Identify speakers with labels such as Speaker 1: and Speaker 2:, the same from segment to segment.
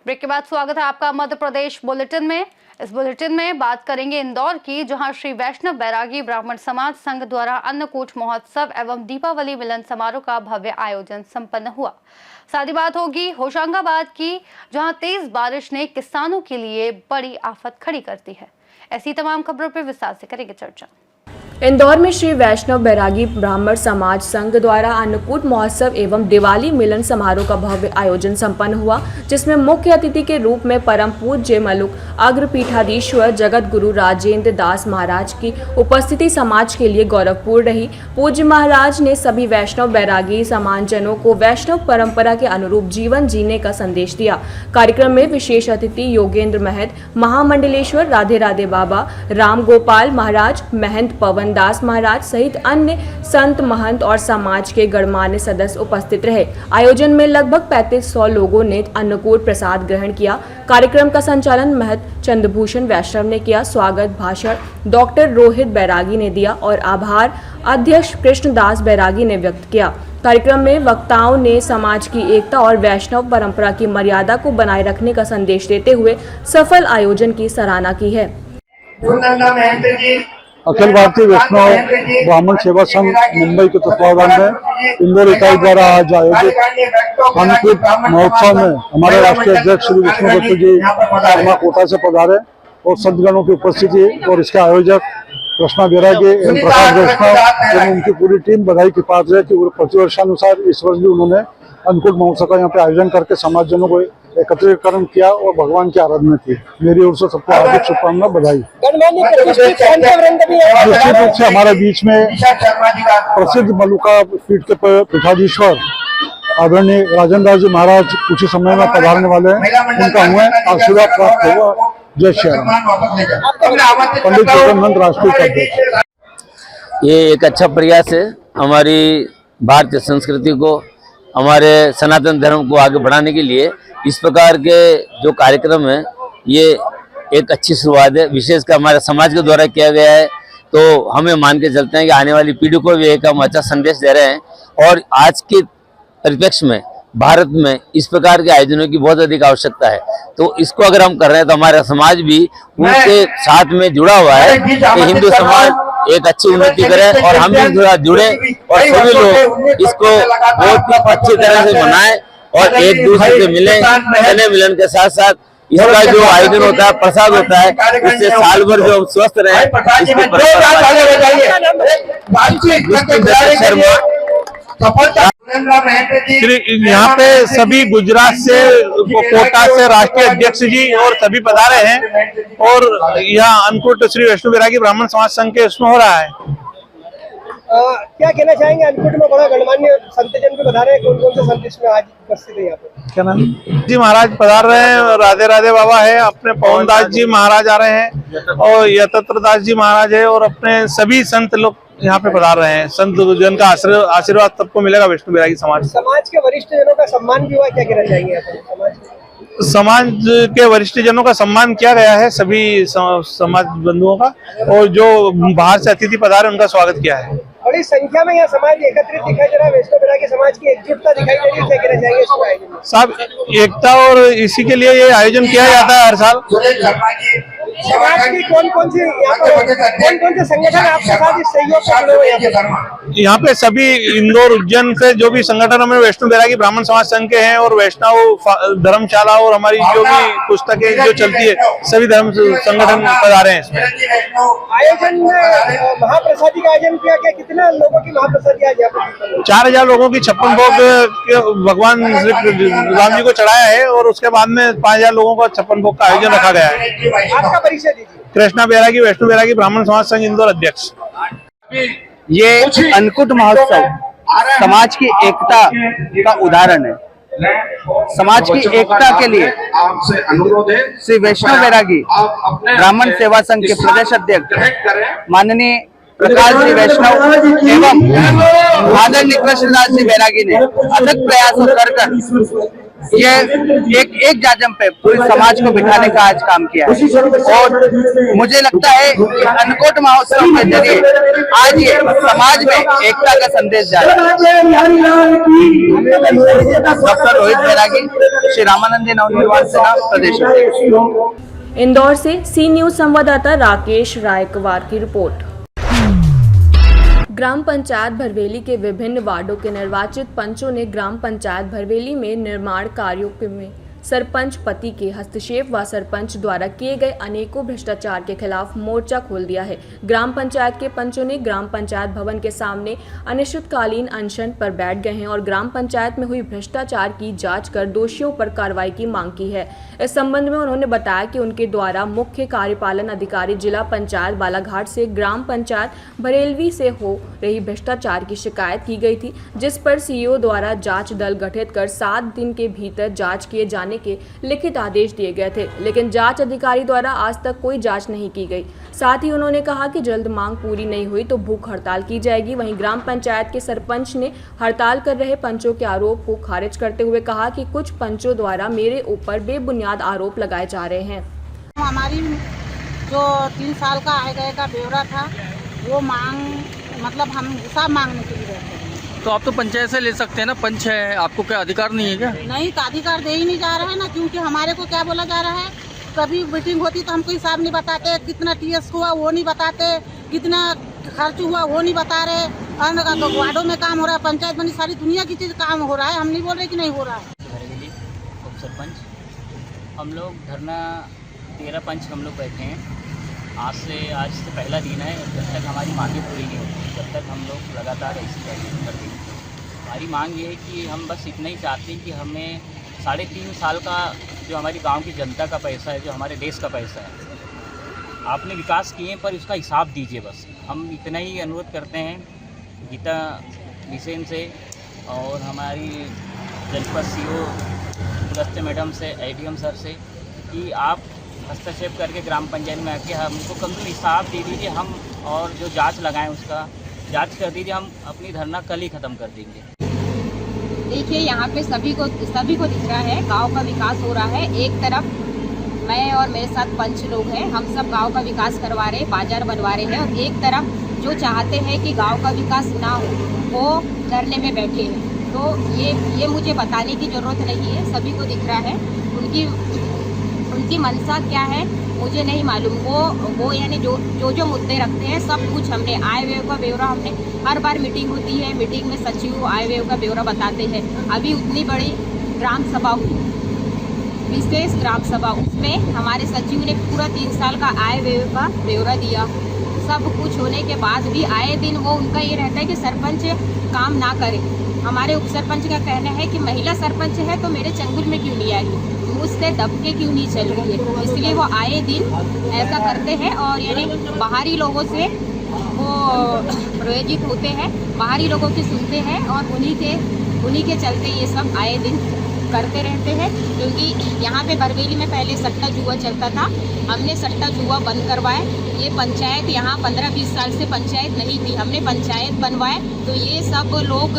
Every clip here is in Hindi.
Speaker 1: ब्रेक के बाद स्वागत है आपका मध्य प्रदेश बुलेटिन में। इस बुलेटिन में बात करेंगे इंदौर की, जहां श्री वैष्णव बैरागी ब्राह्मण समाज संघ द्वारा अन्नकूट महोत्सव एवं दीपावली मिलन समारोह का भव्य आयोजन संपन्न हुआ। साथ ही बात होगी होशंगाबाद की, जहां तेज बारिश ने किसानों के लिए बड़ी आफत खड़ी कर दी है। ऐसी तमाम खबरों पर विस्तार से करेंगे चर्चा।
Speaker 2: इंदौर में श्री वैष्णव बैरागी ब्राह्मण समाज संघ द्वारा अन्नकूट महोत्सव एवं दिवाली मिलन समारोह का भव्य आयोजन संपन्न हुआ, जिसमें मुख्य अतिथि के रूप में परम पूज्य मलुक अग्रपीठाधीश्वर जगत गुरु राजेंद्र दास महाराज की उपस्थिति समाज के लिए गौरवपूर्ण रही। पूज्य महाराज ने सभी वैष्णव बैरागी समाजजनों को वैष्णव परंपरा के अनुरूप जीवन जीने का संदेश दिया। कार्यक्रम में विशेष अतिथि योगेंद्र महत, महामंडलेश्वर राधे राधे बाबा, राम गोपाल महाराज, महंत पवन दास महाराज सहित अन्य संत महंत और समाज के गणमान्य सदस्य उपस्थित रहे। आयोजन में लगभग 3500 लोगों ने अन्नकूट प्रसाद ग्रहण किया। कार्यक्रम का संचालन महंत चंद्रभूषण वैष्णव ने किया। स्वागत भाषण डॉक्टर रोहित बैरागी ने दिया और आभार अध्यक्ष कृष्णदास बैरागी ने व्यक्त किया। कार्यक्रम में वक्ताओं ने समाज की एकता और वैष्णव परंपरा की मर्यादा को बनाए रखने का संदेश देते हुए सफल आयोजन की सराहना की है।
Speaker 3: अखिल भारतीय वैष्णव ब्राह्मण सेवा संघ मुंबई के तत्वावधान में इंदौर इकाई द्वारा आज आयोजित अन्नकूट महोत्सव में हमारे राष्ट्रीय अध्यक्ष श्री विष्णु दत्त जी शर्मा कोटा से पधारे और संतगणों की उपस्थिति और इसके आयोजक कृष्णा बैरागी एवं प्रकाश वैष्णव एवं उनकी पूरी टीम बधाई की पात्र है कि प्रतिवर्षानुसार इस वर्ष भी उन्होंने अन्नकूट महोत्सव का यहाँ पे आयोजन करके समाजजनों को एकत्रीकरण किया और भगवान की आराधना की। मेरी ओर से सबको हार्दिक शुभकामना बधाई। निश्चित रूप से हमारे बीच में प्रसिद्ध मलुका पीठ के पीठाधीश्वर आदरणीय राजेंद्र दास जी महाराज कुछ ही समय में पधारने वाले हैं। उनका हमें आशीर्वाद प्राप्त होगा। जय श्री राम। पंडित जगन्नाथ राष्ट्रीय अध्यक्ष।
Speaker 4: ये एक अच्छा प्रयास है हमारी भारतीय संस्कृति को, हमारे सनातन धर्म को आगे बढ़ाने के लिए। इस प्रकार के जो कार्यक्रम है ये एक अच्छी शुरुआत है, विशेषकर हमारे समाज के द्वारा किया गया है। तो हमें मान के चलते हैं कि आने वाली पीढ़ी को भी एक हम अच्छा संदेश दे रहे हैं और आज के परिप्रेक्ष्य में भारत में इस प्रकार के आयोजनों की बहुत अधिक आवश्यकता है। तो इसको अगर हम कर रहे हैं तो हमारा समाज भी उनके साथ में जुड़ा हुआ है कि हिंदू समाज एक अच्छी उन्नति करे और हम भी थोड़ा जुड़े और सभी लोग इसको बहुत ही अच्छी तरह से मनाएं और एक दूसरे से मिलें। चने मिलन के साथ साथ इसका जो आयोजन होता है, प्रसाद होता है, इससे साल भर जो हम स्वस्थ रहे
Speaker 5: यहाँ पे सभी गुजरात से, कोटा से राष्ट्रीय अध्यक्ष जी और सभी पधारे हैं और यहाँ अन्नकूट श्री वैष्णव बैरागी ब्राह्मण समाज संघ के उसमें हो रहा है।
Speaker 6: क्या कहना चाहेंगे? अन्नकूट में बड़ा गणमान्य संतजन भी पधारे हैं। कौन कौन से संत इसमें आज उपस्थित है यहाँ पे?
Speaker 5: क्या नाम जी? महाराज पधार रहे हैं, राधे राधे बाबा है, अपने पवन दास जी महाराज आ रहे हैं और यतत्र दास जी महाराज है और अपने सभी संत लोग यहाँ पे पधार रहे हैं। संत जन का आशीर्वाद सबको मिलेगा। वैष्णव बैरागी समाज
Speaker 6: के वरिष्ठ जनों का सम्मान भी हुआ, क्या कहना चाहेंगे?
Speaker 5: समाज के वरिष्ठ जनों का सम्मान किया गया है, सभी समाज बंधुओं का, और जो बाहर से अतिथि पधारे उनका स्वागत किया है।
Speaker 6: बड़ी संख्या में यह समाज एकत्रित दिखाई दे रहा है। वैष्णव बैरागी समाज की एकजुटता दिखाई दे रही है, क्या कहना चाहेंगे इसके आयोजन में?
Speaker 5: साहब, एकता और इसी के लिए ये आयोजन किया जाता है हर साल।
Speaker 6: समाज की कौन कौन से संगठन आपके साथ इस सहयोग से जुड़े हुए हैं?
Speaker 5: यहाँ पे सभी इंदौर उज्जैन से जो भी संगठन हमें वैष्णव बैरागी ब्राह्मण समाज संघ के हैं और वैष्णव धर्मशाला और हमारी जो भी पुस्तकें जो चलती है, सभी धर्म संगठन पधारे हैं इसमें।
Speaker 6: आयोजन में महाप्रसादी का आयोजन किया गया। कितना लोगों की महाप्रसादी आज यहाँ पर?
Speaker 5: 4000 लोगों की 56 भोग भगवान राम जी को चढ़ाया है और उसके बाद में 5000 लोगों का 56 भोग का आयोजन रखा गया है।
Speaker 6: आपका परिचय दीजिए।
Speaker 5: कृष्णा बैरागी, वैष्णव बैरागी ब्राह्मण समाज संघ इंदौर अध्यक्ष।
Speaker 7: ये अन्नकूट महोत्सव समाज की एकता का उदाहरण है। समाज की एकता के लिए श्री वैष्णव बैरागी ब्राह्मण सेवा संघ के प्रदेश अध्यक्ष माननीय प्रकाश जी वैष्णव एवं आदरणीय कृष्णदास जी बैरागी ने अथक प्रयासों कर ये एक जाजम पे पूरे समाज को बिठाने का आज काम किया है और मुझे लगता है कि अन्नकूट महोत्सव के जरिए आज ये समाज में एकता का संदेश जा रहा है। डॉक्टर रोहित बैरागी, श्री रामानंदी नवनिर्माण सेना प्रदेश अध्यक्ष।
Speaker 2: इंदौर से सी न्यूज संवाददाता राकेश रायकवार की रिपोर्ट। ग्राम पंचायत भरवेली के विभिन्न वार्डों के निर्वाचित पंचों ने ग्राम पंचायत भरवेली में निर्माण कार्यों में सरपंच पति के हस्तक्षेप व सरपंच द्वारा किए गए अनेकों भ्रष्टाचार के खिलाफ मोर्चा खोल दिया है। ग्राम पंचायत के पंचों ने ग्राम पंचायत भवन के सामने अनिश्चितकालीन अनशन पर बैठ गए हैं और ग्राम पंचायत में हुई भ्रष्टाचार की जांच कर दोषियों पर कार्रवाई की मांग की है। इस संबंध में उन्होंने बताया कि उनके द्वारा मुख्य कार्यपालन अधिकारी जिला पंचायत बालाघाट से ग्राम पंचायत बरेलवी से हो रही भ्रष्टाचार की शिकायत की गई थी, जिस पर सीईओ द्वारा जांच दल गठित कर 7 दिन के भीतर जांच किए जाने के लिखित आदेश दिए गए थे, लेकिन जांच अधिकारी द्वारा आज तक कोई जांच नहीं की गई। साथ ही उन्होंने कहा कि जल्द मांग पूरी नहीं हुई तो भूख हड़ताल की जाएगी। वहीं ग्राम पंचायत के सरपंच ने हड़ताल कर रहे पंचों के आरोप को खारिज करते हुए कहा कि कुछ पंचों द्वारा मेरे ऊपर बेबुनियाद आरोप लगाए जा रहे हैं।
Speaker 8: हमारी जो 3 साल का आय गए का ब्यौरा था वो मांग मतलब हम हिसाब मांगने के लिए रहते हैं।
Speaker 9: तो आप तो पंचायत से ले सकते हैं ना, पंच है, आपको क्या अधिकार नहीं है क्या?
Speaker 8: नहीं, अधिकार दे ही नहीं जा रहा है ना, क्योंकि हमारे को क्या बोला जा रहा है, कभी मीटिंग होती तो हमको हिसाब नहीं बताते, कितना टीएस हुआ वो नहीं बताते, कितना खर्च हुआ वो नहीं बता रहे, और वार्डों में काम हो रहा है, पंचायत बनी, सारी दुनिया की चीज़ काम हो रहा है, हम नहीं बोल रहे कि नहीं हो रहा है।
Speaker 10: उप सरपंच हम लोग धरना 13 पंच हम लोग बैठे हैं। आज से पहला दिन है। जब तक हमारी मांगें पूरी नहीं होती तब तक हम लोग लगातार ऐसी कैंपेन करते हैं। हमारी मांग ये है कि हम बस इतना ही चाहते हैं कि हमें 3.5 साल का जो हमारी गांव की जनता का पैसा है, जो हमारे देश का पैसा है, आपने विकास किए पर उसका हिसाब दीजिए। बस हम इतना ही अनुरोध करते हैं गीता बिसेन से और हमारी जनपद सीओ अगस्त्य मैडम से, एडीएम सर से, कि आप हस्तक्षेप करके ग्राम पंचायत में आके हमको कम से कम हिसाब दे दीजिए। हम और जो जांच लगाएं उसका जांच कर दीजिए। हम अपनी धरना कल ही ख़त्म कर देंगे।
Speaker 11: देखिए, यहाँ पे सभी को दिख रहा है गांव का विकास हो रहा है। एक तरफ मैं और मेरे साथ पंच लोग हैं, हम सब गांव का विकास करवा रहे हैं, बाजार बनवा रहे हैं, और एक तरफ जो चाहते हैं कि गांव का विकास ना हो वो धरने में बैठे हैं। तो ये मुझे बताने की ज़रूरत नहीं है, सभी को दिख रहा है। उनकी मंशा क्या है मुझे नहीं मालूम। वो यानी जो मुद्दे रखते हैं सब कुछ हमने आय व्यय का ब्यौरा, हमने हर बार मीटिंग होती है, मीटिंग में सचिव आय व्यय का ब्यौरा बताते हैं। अभी उतनी बड़ी ग्राम सभा हुई, विशेष ग्राम सभा, उसमें हमारे सचिव ने पूरा 3 साल का आय व्यय का ब्यौरा दिया। सब कुछ होने के बाद भी आए दिन वो उनका ये रहता है कि सरपंच काम ना करे। हमारे उप सरपंच का कहना है कि महिला सरपंच है तो मेरे चंगुल में क्यों नहीं आई, मुझसे दबके क्यों नहीं चल रही है। इसलिए वो आए दिन ऐसा करते हैं और यानी बाहरी लोगों से वो प्रेरित होते हैं, बाहरी लोगों की सुनते हैं और उन्हीं के चलते ये सब आए दिन करते रहते हैं। क्योंकि यहाँ पे बरवेली में पहले सट्टा जुआ चलता था, हमने सट्टा जुआ बंद करवाए। ये पंचायत यहाँ 15-20 साल से पंचायत नहीं थी, हमने पंचायत बनवाए। तो ये सब लोग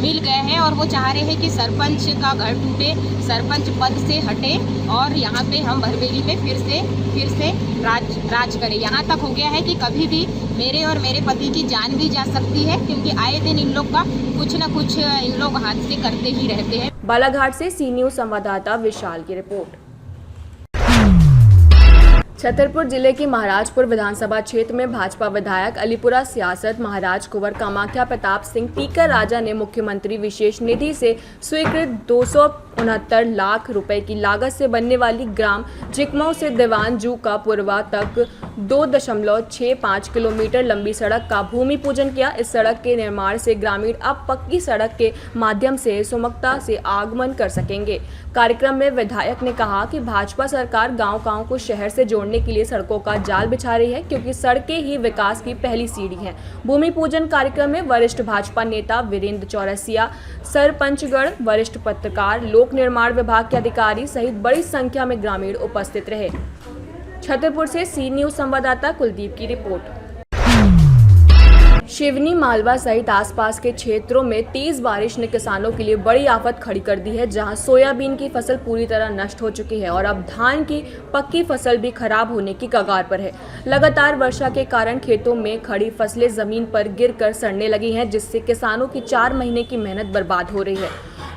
Speaker 11: मिल गए हैं और वो चाह रहे हैं कि सरपंच का घर टूटे, सरपंच पद से हटे और यहाँ पे हम बरवेली में फिर से राज करें। यहाँ तक हो गया है कि कभी भी मेरे और मेरे पति की जान भी जा सकती है, क्योंकि आए दिन इन लोग का कुछ न कुछ इन लोग हादसे करते ही रहते हैं।
Speaker 2: बालाघाट से सी न्यूज संवाददाता विशाल की रिपोर्ट। छतरपुर जिले की महाराजपुर विधानसभा क्षेत्र में भाजपा विधायक अलीपुरा सियासत महाराज कुंवर कामाख्या प्रताप सिंह टीकर राजा ने मुख्यमंत्री विशेष निधि से स्वीकृत 269 लाख रुपए की लागत से बनने वाली ग्राम जिकमऊ से दीवानजू का पुरवा तक 2.65 किलोमीटर लंबी सड़क का भूमि पूजन किया। इस सड़क के निर्माण से ग्रामीण अब पक्की सड़क के माध्यम से सुगमता से आगमन कर सकेंगे। कार्यक्रम में विधायक ने कहा कि भाजपा सरकार गांव-गांव को शहर से जोड़ने के लिए सड़कों का जाल बिछा रही है, क्योंकि सड़कें ही विकास की पहली सीढ़ी हैं। भूमि पूजन कार्यक्रम में वरिष्ठ भाजपा नेता वीरेंद्र चौरसिया, सरपंचगण, वरिष्ठ पत्रकार, लोक निर्माण विभाग के अधिकारी सहित बड़ी संख्या में ग्रामीण उपस्थित रहे। छतरपुर से सी न्यूज संवाददाता कुलदीप की रिपोर्ट। शिवनी मालवा सहित आसपास के क्षेत्रों में तेज बारिश ने किसानों के लिए बड़ी आफत खड़ी कर दी है, जहां सोयाबीन की फसल पूरी तरह नष्ट हो चुकी है और अब धान की पक्की फसल भी खराब होने की कगार पर है। लगातार वर्षा के कारण खेतों में खड़ी फसलें जमीन पर गिरकर सड़ने लगी हैं, जिससे किसानों की 4 महीने की मेहनत बर्बाद हो रही है।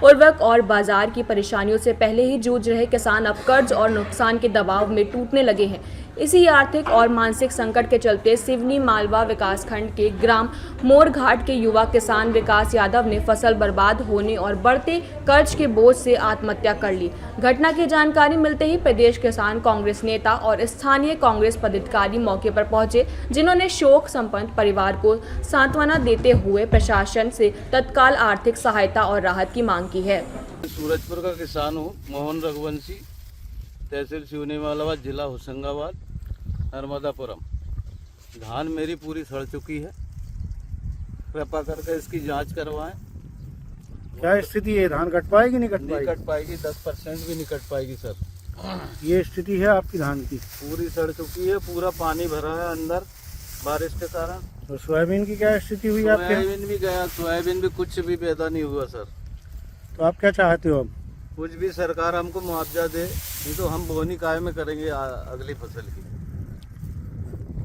Speaker 2: उर्वरक और बाजार की परेशानियों से पहले ही जूझ रहे किसान अब कर्ज और नुकसान के दबाव में टूटने लगे हैं। इसी आर्थिक और मानसिक संकट के चलते सिवनी मालवा विकासखंड के ग्राम मोरघाट के युवा किसान विकास यादव ने फसल बर्बाद होने और बढ़ते कर्ज के बोझ से आत्महत्या कर ली। घटना की जानकारी मिलते ही प्रदेश किसान कांग्रेस नेता और स्थानीय कांग्रेस पदाधिकारी मौके पर पहुंचे, जिन्होंने शोक संपन्न परिवार को सांत्वना देते हुए प्रशासन से तत्काल आर्थिक सहायता और राहत की मांग की है।
Speaker 12: सूरजपुर का किसान हूँ, मोहन रघुवंशी, तहसील सिवनी मालवा, जिला होशंगाबाद, नर्मदापुरम। धान मेरी पूरी सड़ चुकी है, कृपा करके इसकी जांच करवाएं।
Speaker 3: क्या स्थिति है? धान कट पाएगी नहीं
Speaker 12: नहीं कट पाएगी, 10% भी नहीं कट पाएगी सर।
Speaker 3: ये स्थिति है आपकी धान की?
Speaker 12: पूरी सड़ चुकी है, पूरा पानी भरा है अंदर बारिश के कारण।
Speaker 3: और सोयाबीन की क्या स्थिति हुई आपके?
Speaker 12: सोयाबीन भी गया, सोयाबीन भी कुछ भी पैदा नहीं हुआ सर।
Speaker 3: तो आप क्या चाहते हो अब?
Speaker 12: कुछ भी सरकार हमको मुआवजा दे, नहीं तो हम बोनी काय में करेंगे अगली फसल की।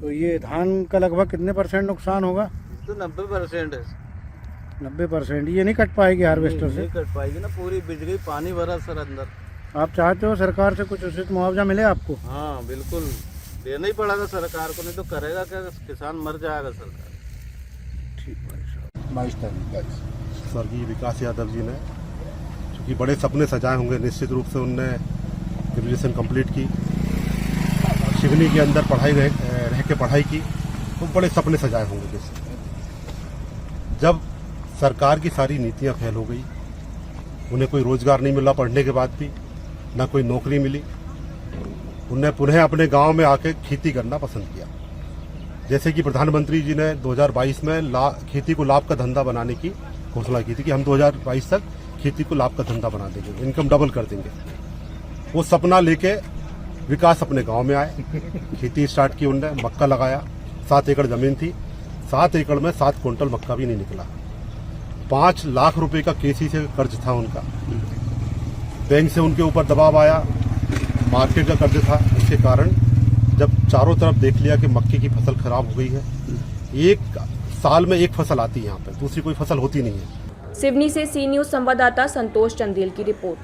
Speaker 3: तो ये धान का लगभग कितने % नुकसान होगा?
Speaker 12: तो 90% है।
Speaker 3: 90%? ये नहीं कट पाएगी हार्वेस्टर से?
Speaker 12: नहीं कट पाएगी ना, पूरी बिज गई, पानी भरा सर अंदर।
Speaker 3: आप चाहते हो सरकार से कुछ उचित मुआवजा मिले आपको?
Speaker 12: हाँ बिल्कुल, देना ही पड़ेगा सरकार को, नहीं तो करेगा क्या, किसान मर जाएगा सरकार।
Speaker 3: ठीक है।
Speaker 13: 22 तारीख स्वर्गीय विकास यादव जी ने, चूँकि बड़े सपने सजाए होंगे, निश्चित रूप से उनने ग्रेजुएशन कंप्लीट की, शिवनी के अंदर रह के पढ़ाई की, तो बड़े सपने सजाए होंगे। जैसे जब सरकार की सारी नीतियां फेल हो गई, उन्हें कोई रोजगार नहीं मिला, पढ़ने के बाद भी ना कोई नौकरी मिली, उन्हें पुनः अपने गांव में आके खेती करना पसंद किया। जैसे कि प्रधानमंत्री जी ने 2022 में खेती को लाभ का धंधा बनाने की घोषणा की थी कि हम 2022 तक खेती को लाभ का धंधा बना देंगे, इनकम डबल कर देंगे। वो सपना लेके विकास अपने गांव में आए, खेती स्टार्ट की, उनने मक्का लगाया। 7 एकड़ जमीन थी, 7 एकड़ में 7 क्विंटल मक्का भी नहीं निकला। 5 लाख रुपए का केसी से कर्ज था उनका, बैंक से उनके ऊपर दबाव आया, मार्केट का कर्ज था। इसके कारण जब चारों तरफ देख लिया कि मक्के की फसल खराब हो गई है, एक साल में एक फसल आती है यहाँ पे, दूसरी कोई फसल होती नहीं है।
Speaker 2: सिवनी से सी न्यूज संवाददाता संतोष चंदेल की रिपोर्ट।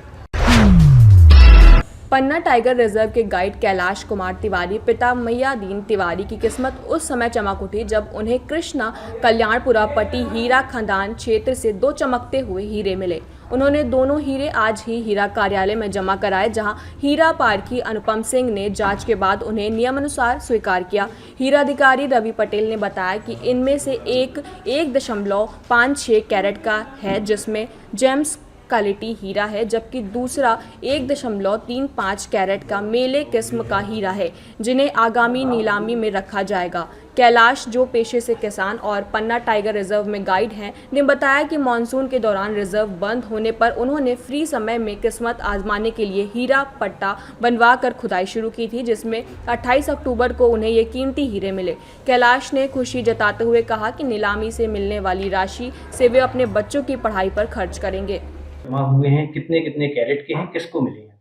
Speaker 2: पन्ना टाइगर रिजर्व के गाइड कैलाश कुमार तिवारी पिता मैयादीन तिवारी की किस्मत उस समय चमक उठी जब उन्हें कृष्णा कल्याणपुरा पट्टी हीरा खदान क्षेत्र से 2 चमकते हुए हीरे मिले। उन्होंने दोनों हीरे आज ही हीरा कार्यालय में जमा कराए, जहां हीरा पारखी अनुपम सिंह ने जांच के बाद उन्हें नियमानुसार स्वीकार किया। हीरा अधिकारी रवि पटेल ने बताया कि इनमें से एक 1.56 कैरेट का है, जिसमें जेम्स क्वालिटी हीरा है, जबकि दूसरा 1.35 कैरेट का मेले किस्म का हीरा है, जिन्हें आगामी नीलामी में रखा जाएगा। कैलाश, जो पेशे से किसान और पन्ना टाइगर रिजर्व में गाइड हैं, ने बताया कि मानसून के दौरान रिजर्व बंद होने पर उन्होंने फ्री समय में किस्मत आजमाने के लिए हीरा पट्टा बनवा कर खुदाई शुरू की थी, जिसमें 28 अक्टूबर को उन्हें ये कीमती हीरे मिले। कैलाश ने खुशी जताते हुए कहा कि नीलामी से मिलने वाली राशि से वे अपने बच्चों की पढ़ाई पर खर्च करेंगे।
Speaker 14: जमा हुए हैं, कितने कितने कैरेट के हैं, किसको मिले हैं?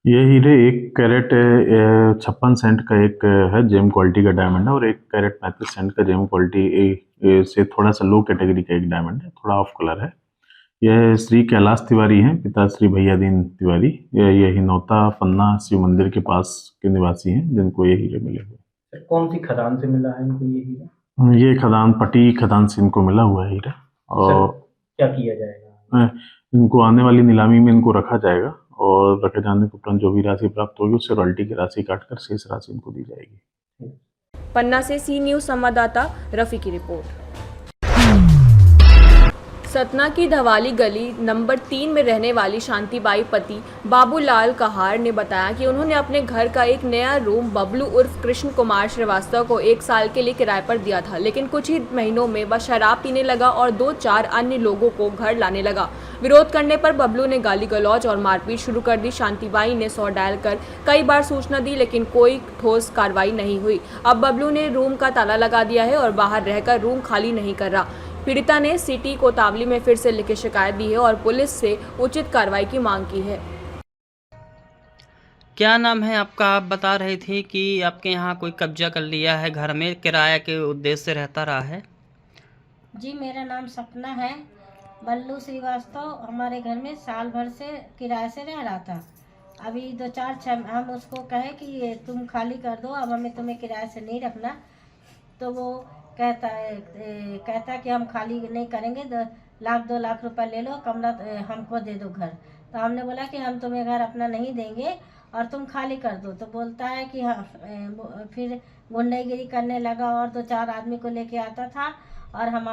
Speaker 15: ये हीरे 1 कैरेट 56 सेंट का एक है, जेम क्वालिटी का डायमंड है, और 1 कैरेट 35 सेंट का जेम क्वालिटी से थोड़ा सा लो कैटेगरी का एक डायमंड है, थोड़ा ऑफ कलर है। यह श्री कैलाश तिवारी हैं, पिता श्री भैयादीन तिवारी। ये हिनौता पन्ना शिव मंदिर के पास के निवासी हैं, जिनको ये हीरे मिले हुए।
Speaker 14: कौन सी खदान से मिला है इनको ये हीरा?
Speaker 15: ये खदान पट्टी खदान से इनको मिला हुआ है हीरा। और
Speaker 14: क्या किया जाएगा?
Speaker 15: इनको आने वाली नीलामी में इनको रखा जाएगा, और रखे जाने के उपरांत जो भी राशि प्राप्त होगी उससे रॉयल्टी की राशि काटकर शेष राशि इनको दी जाएगी।
Speaker 2: पन्ना से सी न्यूज संवाददाता रफी की रिपोर्ट। सतना की धवाली गली नंबर 3 में रहने वाली शांतिबाई पति बाबूलाल कहार ने बताया कि उन्होंने अपने घर का एक नया रूम बबलू उर्फ कृष्ण कुमार श्रीवास्तव को 1 साल के लिए किराए पर दिया था, लेकिन कुछ ही महीनों में वह शराब पीने लगा और 2-4 अन्य लोगों को घर लाने लगा। विरोध करने पर बबलू ने गाली गलौज और मारपीट शुरू कर दी। शांतिबाई ने 100 डायल कर कई बार सूचना दी, लेकिन कोई ठोस कार्रवाई नहीं हुई। अब बबलू ने रूम का ताला लगा दिया है और बाहर रहकर रूम खाली नहीं कर रहा। पीड़िता ने सिटी कोतवाली में फिर से लिखित शिकायत दी है और पुलिस से उचित कार्रवाई की मांग की है।
Speaker 9: क्या नाम है आपका? आप बता रही थी कि आपके यहाँ कोई कब्जा कर लिया है घर में, किराया के उद्देश्य से रहता रहा है।
Speaker 16: जी, मेरा नाम सपना है। बल्लू श्रीवास्तव हमारे घर में साल भर से किराए से रह रहा था। अभी 2-4 हम उसको कहे कि तुम खाली कर दो, अब हमें तुम्हें किराए से नहीं रखना, तो वो कहता है कि हम खाली नहीं करेंगे, 1-2 लाख रुपए ले लो, कमरा हमको दे दो घर। तो हमने बोला कि हम तुम्हें घर अपना नहीं देंगे और तुम खाली कर दो। तो बोलता है कि हाँ, फिर गुंडागिरी करने लगा और 2-4 आदमी को लेके आता था और हम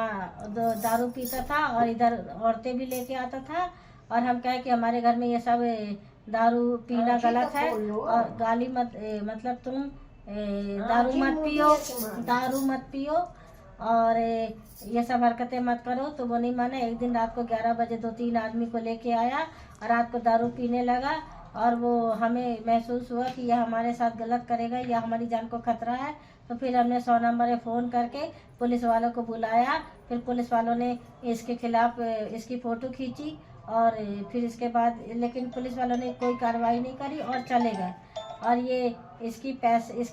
Speaker 16: दारू पीता था और इधर औरतें भी लेके आता था। और हम कहे कि हमारे घर में ये सब दारू पीना गलत है और गाली मत, मतलब तुम दारू मत पियो और ये सब हरकतें मत करो। तो वो नहीं माना। एक दिन रात को 11 बजे 2-3 आदमी को लेके आया और रात को दारू पीने लगा और वो हमें महसूस हुआ कि यह हमारे साथ गलत करेगा या हमारी जान को खतरा है। तो फिर हमने 100 नंबर पे फ़ोन करके पुलिस वालों को बुलाया। फिर पुलिस वालों ने इसके खिलाफ इसकी फ़ोटो खींची और फिर इसके बाद, लेकिन पुलिस वालों ने कोई कार्रवाई नहीं करी और चले गए। और ये इसके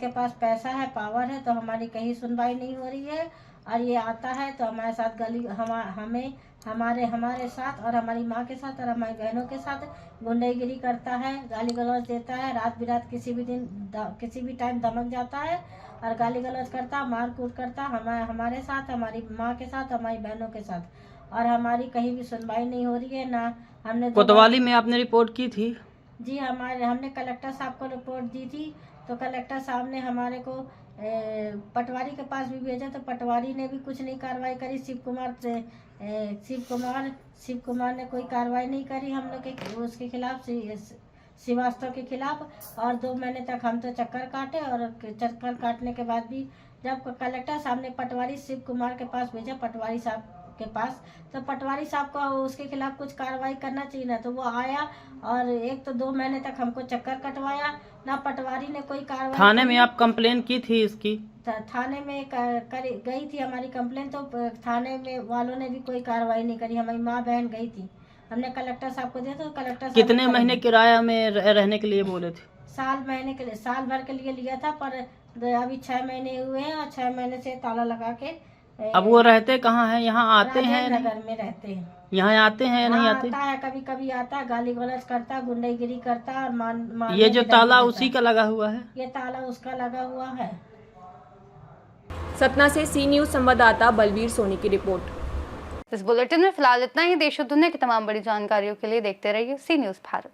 Speaker 16: पास पैसा है, पावर है, तो हमारी कहीं सुनवाई नहीं हो रही है। और ये आता है तो हमारे साथ हमारे साथ और हमारी माँ के साथ और हमारी बहनों के साथ गुंडागिरी करता है, गाली गलौज देता है। रात बिरात किसी भी टाइम धमक जाता है और गाली गलौज करता, मार कूट करता हमारे साथ, हमारी माँ के साथ, हमारी बहनों के साथ। और हमारी कहीं भी सुनवाई नहीं हो रही है। ना हमने
Speaker 9: कोतवाली में आपने रिपोर्ट की थी?
Speaker 16: जी, हमने कलेक्टर साहब को रिपोर्ट दी थी। तो कलेक्टर साहब ने हमारे को पटवारी के पास भी भेजा, तो पटवारी ने भी कुछ नहीं कार्रवाई करी। शिव कुमार ने कोई कार्रवाई नहीं करी हम लोग के उसके खिलाफ, श्रीवास्तव के खिलाफ। और 2 महीने तक हम तो चक्कर काटे और चक्कर काटने के बाद भी जब कलेक्टर साहब ने पटवारी शिव कुमार के पास भेजा, पटवारी साहब के पास, तो पटवारी साहब को उसके खिलाफ कुछ कार्रवाई करना चाहिए ना। तो वो आया और 2 महीने तक हमको चक्कर कटवाया, ना पटवारी ने कोई कार्रवाई।
Speaker 9: थाने में आप कंप्लेन की थी इसकी?
Speaker 16: थाने में गई थी हमारी कंप्लेन, तो थाने में वालों ने भी कोई कार्रवाई नहीं करी। हमारी माँ बहन गई थी, हमने कलेक्टर साहब को दिया, तो कलेक्टर साहब
Speaker 9: कितने महीने किराया में रहने के लिए बोले थे?
Speaker 16: साल भर के लिए लिया था, पर अभी 6 महीने हुए हैं और 6 महीने से ताला लगा के।
Speaker 9: अब वो रहते कहाँ हैं? यहाँ आते हैं?
Speaker 16: नगर में रहते हैं।
Speaker 9: यहाँ आते हैं या नहीं आते?
Speaker 16: आता है, कभी कभी आता है, गाली गलौज करता, गुंडागिरी करता और
Speaker 9: ये जो ताला उसी का लगा हुआ है?
Speaker 16: ये ताला उसका लगा हुआ है।
Speaker 2: सतना से सी न्यूज़ संवाददाता बलवीर सोनी की रिपोर्ट।
Speaker 1: इस बुलेटिन में फिलहाल इतना ही। देश और दुनिया की तमाम बड़ी जानकारियों के लिए देखते रहिए सी न्यूज़ भारत।